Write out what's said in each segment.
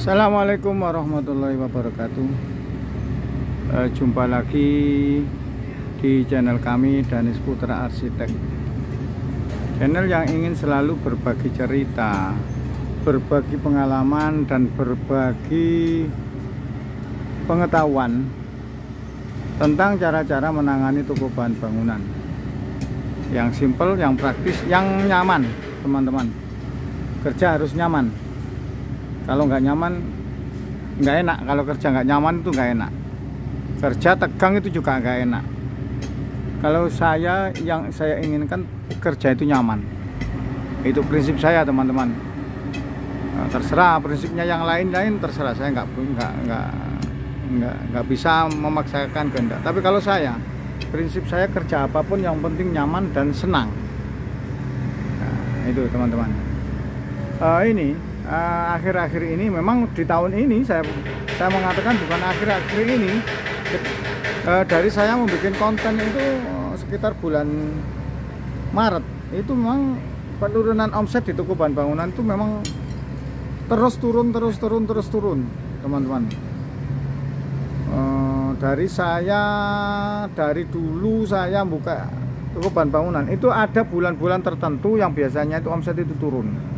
Assalamualaikum warahmatullahi wabarakatuh. Jumpa lagi di channel kami, Danis Putra Arsitek. Channel yang ingin selalu berbagi cerita, berbagi pengalaman, dan berbagi pengetahuan tentang cara-cara menangani toko bahan bangunan yang simple, yang praktis, yang nyaman. Teman-teman, kerja harus nyaman. Kalau nggak nyaman nggak enak. Kalau kerja nggak nyaman itu nggak enak. Kerja tegang itu juga nggak enak. Kalau yang saya inginkan kerja itu nyaman. Itu prinsip saya, teman-teman. Nah, terserah prinsipnya yang lain-lain, terserah. Saya nggak bisa memaksakan kehendak. Tapi kalau saya, prinsip saya kerja apapun yang penting nyaman dan senang. Nah, itu teman-teman. Akhir-akhir ini memang di tahun ini saya mengatakan bukan akhir-akhir ini, dari saya membuat konten itu sekitar bulan Maret itu memang penurunan omset di toko bahan bangunan itu memang terus turun teman-teman. Dari dulu saya buka toko bahan bangunan itu ada bulan-bulan tertentu yang biasanya itu omset itu turun.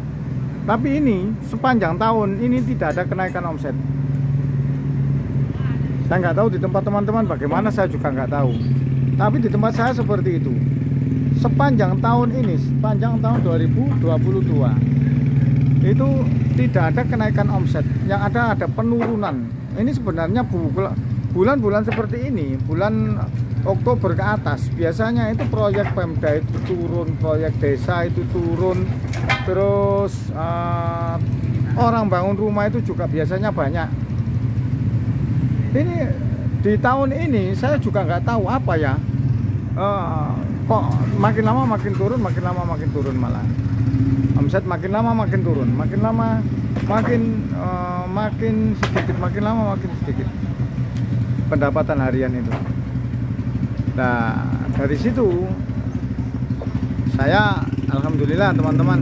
Tapi ini sepanjang tahun ini tidak ada kenaikan omset. Saya nggak tahu di tempat teman-teman bagaimana, saya juga nggak tahu. Tapi di tempat saya seperti itu. Sepanjang tahun ini, sepanjang tahun 2022 itu tidak ada kenaikan omset. Yang ada penurunan. Ini sebenarnya bulan-bulan seperti ini, bulan Oktober ke atas, biasanya itu proyek Pemda itu turun, proyek desa itu turun, terus orang bangun rumah itu juga biasanya banyak. Ini di tahun ini saya juga nggak tahu apa ya, kok makin lama makin turun, makin lama makin turun, malah omset makin lama makin turun, makin lama makin sedikit, makin lama makin sedikit pendapatan harian itu. Nah, dari situ saya alhamdulillah, teman-teman,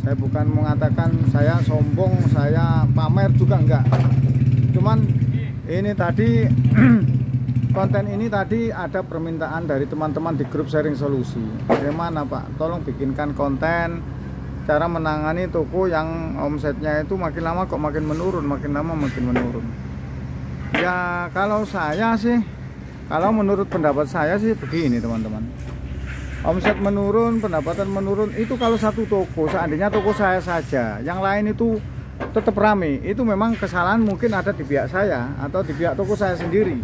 saya bukan mengatakan saya sombong, saya pamer juga enggak. Cuman ini tadi konten ini tadi ada permintaan dari teman-teman di grup sharing solusi. Bagaimana Pak, tolong bikinkan konten cara menangani toko yang omsetnya itu makin lama kok makin menurun, makin lama makin menurun. Ya kalau saya sih, kalau menurut pendapat saya sih begini, teman-teman. Omset menurun, pendapatan menurun itu kalau satu toko, seandainya toko saya saja, yang lain itu tetap rame, itu memang kesalahan mungkin ada di pihak saya atau di pihak toko saya sendiri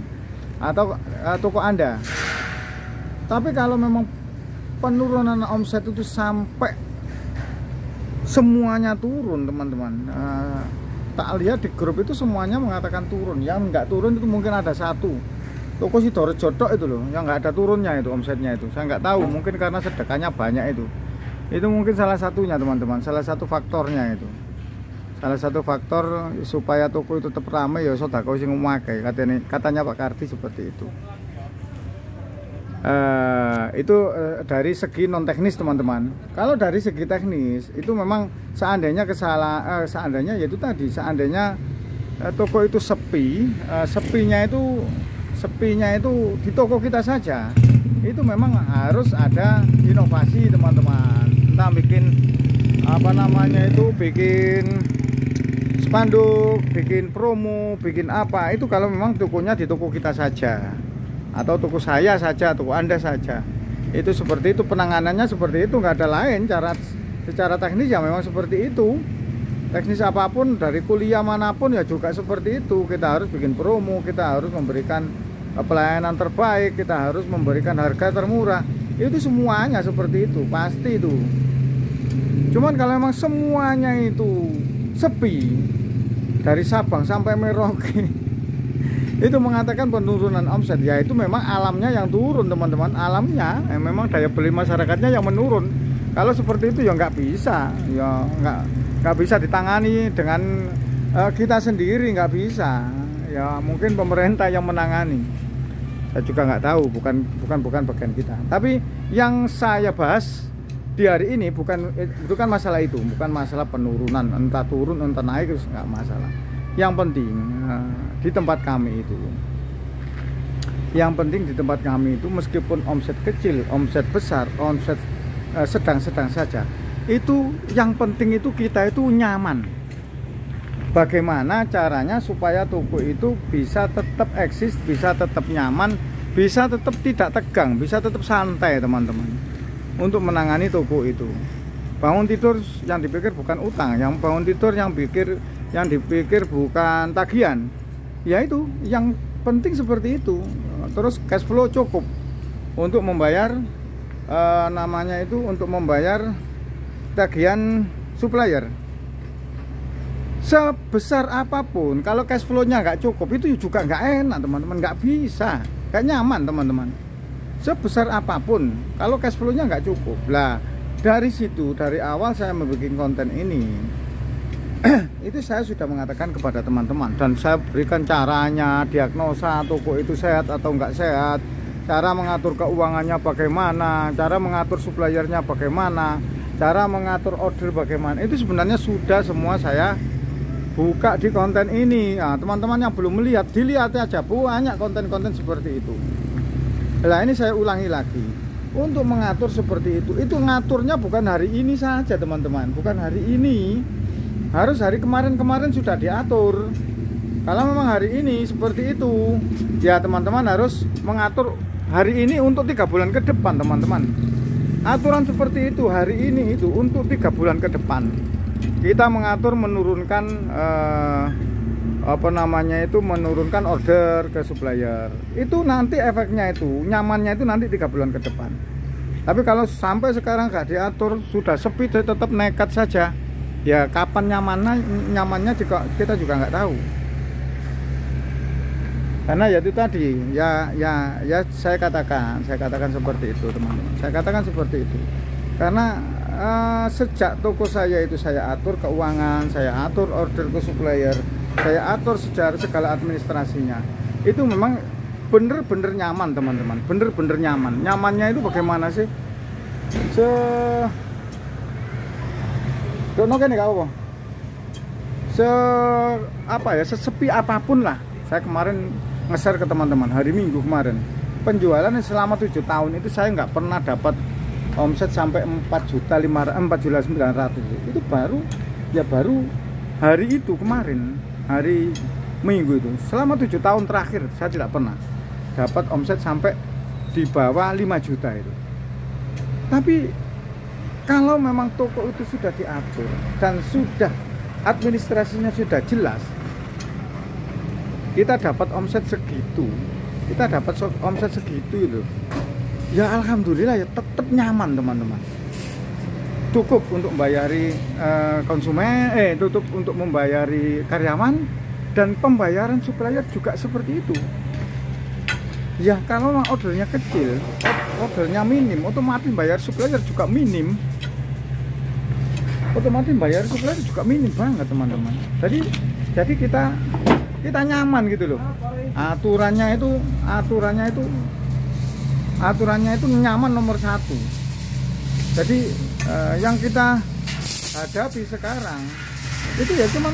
atau toko Anda. Tapi kalau memang penurunan omset itu sampai semuanya turun, teman-teman, tak lihat di grup itu semuanya mengatakan turun. Yang nggak turun itu mungkin ada satu toko Sidorejo itu loh, yang nggak ada turunnya itu omsetnya itu. Saya nggak tahu, mungkin karena sedekahnya banyak itu mungkin salah satunya, teman-teman, salah satu faktornya itu. Salah satu faktor supaya toko itu tetap ramai ya sedekah sing ngomake, katanya Pak Karti seperti itu. Dari segi non teknis, teman-teman. Kalau dari segi teknis itu memang seandainya seandainya yaitu tadi, seandainya toko itu sepinya itu di toko kita saja, itu memang harus ada inovasi, teman-teman. Entah bikin bikin spanduk, bikin promo, bikin apa, itu kalau memang tokonya di toko kita saja atau toko saya saja, toko Anda saja, itu seperti itu, penanganannya seperti itu, nggak ada lain. Secara teknis ya memang seperti itu. Teknis apapun, dari kuliah manapun ya juga seperti itu. Kita harus bikin promo, kita harus memberikan pelayanan terbaik, kita harus memberikan harga termurah. Itu semuanya seperti itu, pasti itu. Cuman kalau memang semuanya itu sepi dari Sabang sampai Merauke itu mengatakan penurunan omset, ya itu memang alamnya yang turun, teman-teman. Alamnya memang daya beli masyarakatnya yang menurun. Kalau seperti itu ya nggak bisa, ya nggak bisa ditangani dengan kita sendiri, nggak bisa. Ya mungkin pemerintah yang menangani. Saya juga nggak tahu, bukan bagian kita. Tapi yang saya bahas di hari ini bukan masalah itu, bukan masalah penurunan, entah turun entah naik itu nggak masalah. Yang penting di tempat kami itu, meskipun omset kecil, omset besar, omset sedang-sedang saja, itu yang penting itu kita itu nyaman. Bagaimana caranya supaya toko itu bisa tetap eksis, bisa tetap nyaman, bisa tetap tidak tegang, bisa tetap santai teman-teman, untuk menangani toko itu. Bangun tidur yang dipikir bukan utang, yang bangun tidur yang dipikir bukan tagihan. Ya itu yang penting seperti itu. Terus cash flow cukup untuk membayar untuk membayar tagihan supplier. Sebesar apapun, kalau cash flow-nya nggak cukup, itu juga nggak enak teman-teman, nggak bisa, nggak nyaman teman-teman. Sebesar apapun, kalau cash flow-nya nggak cukup. Lah dari situ, dari awal saya membuat konten ini itu saya sudah mengatakan kepada teman-teman, dan saya berikan caranya, diagnosa toko itu sehat atau nggak sehat, cara mengatur keuangannya bagaimana, cara mengatur suppliernya bagaimana, cara mengatur order bagaimana. Itu sebenarnya sudah semua saya buka di konten ini. Nah, teman-teman yang belum melihat, dilihat aja, banyak konten-konten seperti itu. Nah ini saya ulangi lagi, untuk mengatur seperti itu ngaturnya bukan hari ini saja teman-teman, bukan hari ini, harus hari kemarin-kemarin sudah diatur. Kalau memang hari ini seperti itu, ya teman-teman harus mengatur hari ini untuk 3 bulan ke depan teman-teman. Aturan seperti itu hari ini itu untuk 3 bulan ke depan. Kita mengatur menurunkan menurunkan order ke supplier. Itu nanti efeknya itu, nyamannya itu nanti 3 bulan ke depan. Tapi kalau sampai sekarang nggak diatur, sudah sepi tetap nekat saja, ya kapan nyamannya juga kita juga nggak tahu. Karena ya itu tadi, ya saya katakan seperti itu teman-teman. Saya katakan seperti itu. Karena sejak toko saya itu saya atur keuangan, saya atur order ke supplier, saya atur segala administrasinya. Itu memang bener-bener nyaman teman-teman, bener-bener nyaman. Nyamannya itu bagaimana sih? Sesepi apapun lah. Saya kemarin nge-share ke teman-teman hari Minggu kemarin, penjualan selama 7 tahun itu saya nggak pernah dapat omset sampai 4.900.000. Itu baru hari itu kemarin, hari Minggu itu. Selama 7 tahun terakhir saya tidak pernah dapat omset sampai di bawah 5 juta itu. Tapi kalau memang toko itu sudah diatur dan sudah administrasinya sudah jelas, kita dapat omset segitu, itu ya alhamdulillah, ya tetap nyaman teman-teman. Cukup untuk membayari konsumen, tutup untuk membayari karyawan, dan pembayaran supplier juga seperti itu. Ya kalau ordernya kecil, ordernya minim, otomatis bayar supplier juga minim. Banget teman-teman. Jadi kita nyaman gitu loh. Aturannya itu nyaman nomor 1. Jadi yang kita hadapi sekarang itu ya cuman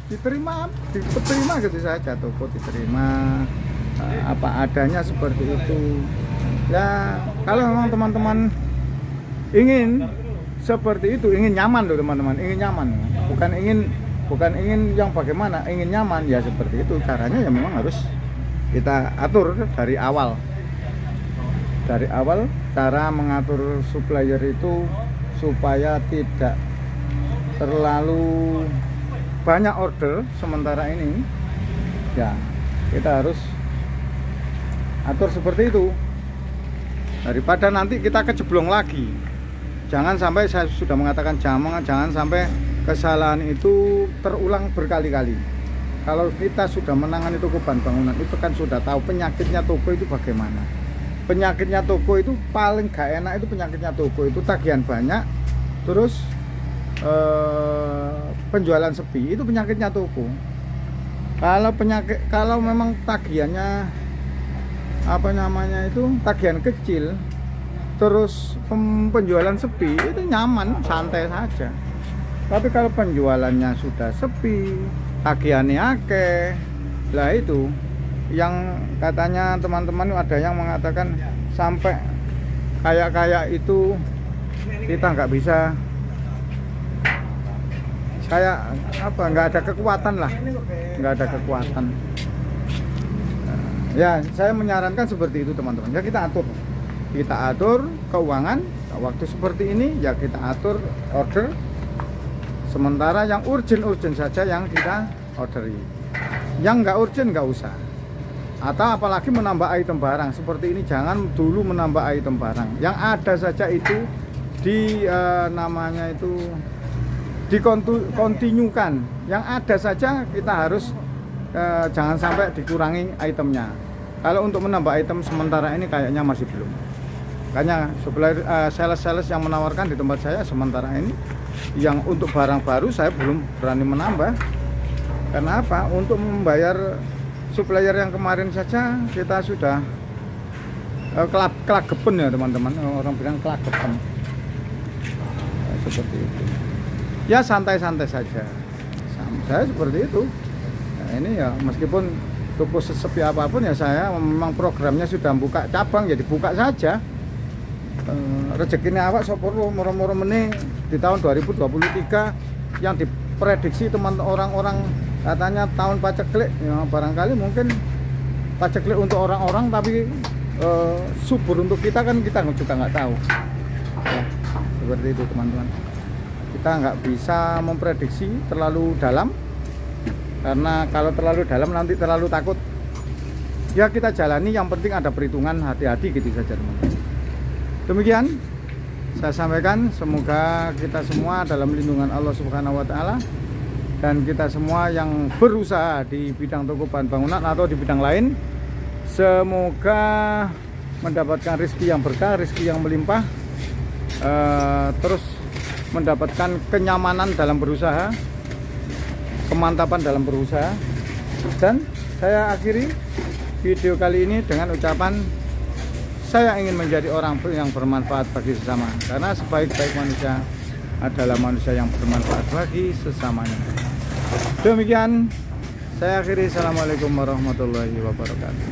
diterima gitu saja, toko diterima apa adanya seperti itu. Ya kalau memang teman-teman ingin seperti itu, ingin nyaman loh teman-teman, ingin nyaman, bukan ingin yang bagaimana, ingin nyaman, ya seperti itu caranya. Ya memang harus kita atur dari awal cara mengatur supplier itu supaya tidak terlalu banyak order sementara ini. Ya kita harus atur seperti itu daripada nanti kita kejeblong lagi. Jangan sampai, saya sudah mengatakan jangan sampai kesalahan itu terulang berkali-kali. Kalau kita sudah menangani toko bahan bangunan itu kan sudah tahu penyakitnya toko itu bagaimana. Penyakitnya toko itu paling gak enak, itu penyakitnya toko itu tagihan banyak, terus penjualan sepi, itu penyakitnya toko. Kalau memang tagihannya tagihan kecil, terus penjualan sepi, itu nyaman, santai saja. Tapi kalau penjualannya sudah sepi, tagihannya akeh, lah itu yang katanya teman-teman ada yang mengatakan sampai kayak itu kita nggak bisa, kayak apa, nggak ada kekuatan lah, nggak ada kekuatan. Ya, saya menyarankan seperti itu teman-teman. Ya kita atur keuangan. Waktu seperti ini ya kita atur order. Sementara yang urgent saja yang kita orderi. Yang nggak urgent nggak usah. Atau apalagi menambah item barang seperti ini, jangan dulu menambah item barang. Yang ada saja itu namanya itu dikontinukan. Yang ada saja kita harus jangan sampai dikurangi itemnya. Kalau untuk menambah item sementara ini kayaknya masih belum. Makanya supplier sales yang menawarkan di tempat saya sementara ini, yang untuk barang baru saya belum berani menambah. Karena apa? Untuk membayar supplier yang kemarin saja kita sudah kelagepen ya teman-teman. Orang bilang kelagepen. Seperti itu. Ya santai-santai saja. Saya seperti itu. Nah, ini ya meskipun toko sesepi apapun ya saya memang programnya sudah buka cabang, ya dibuka saja. Rezekinya awak soporo moro-moro meneh di tahun 2023 yang diprediksi teman orang-orang katanya tahun paceklik ya, barangkali mungkin paceklik untuk orang-orang tapi subur untuk kita kan kita juga nggak tahu ya, seperti itu teman-teman. Kita nggak bisa memprediksi terlalu dalam, karena kalau terlalu dalam nanti terlalu takut. Ya kita jalani, yang penting ada perhitungan, hati-hati gitu saja teman-teman. Demikian saya sampaikan, semoga kita semua dalam lindungan Allah Subhanahu wa taala, dan kita semua yang berusaha di bidang toko bahan bangunan atau di bidang lain, semoga mendapatkan rezeki yang berkah, rezeki yang melimpah, terus mendapatkan kenyamanan dalam berusaha, kemantapan dalam berusaha. Dan saya akhiri video kali ini dengan ucapan, saya ingin menjadi orang yang bermanfaat bagi sesama, karena sebaik-baik manusia adalah manusia yang bermanfaat bagi sesamanya. Demikian saya akhiri. Assalamualaikum warahmatullahi wabarakatuh.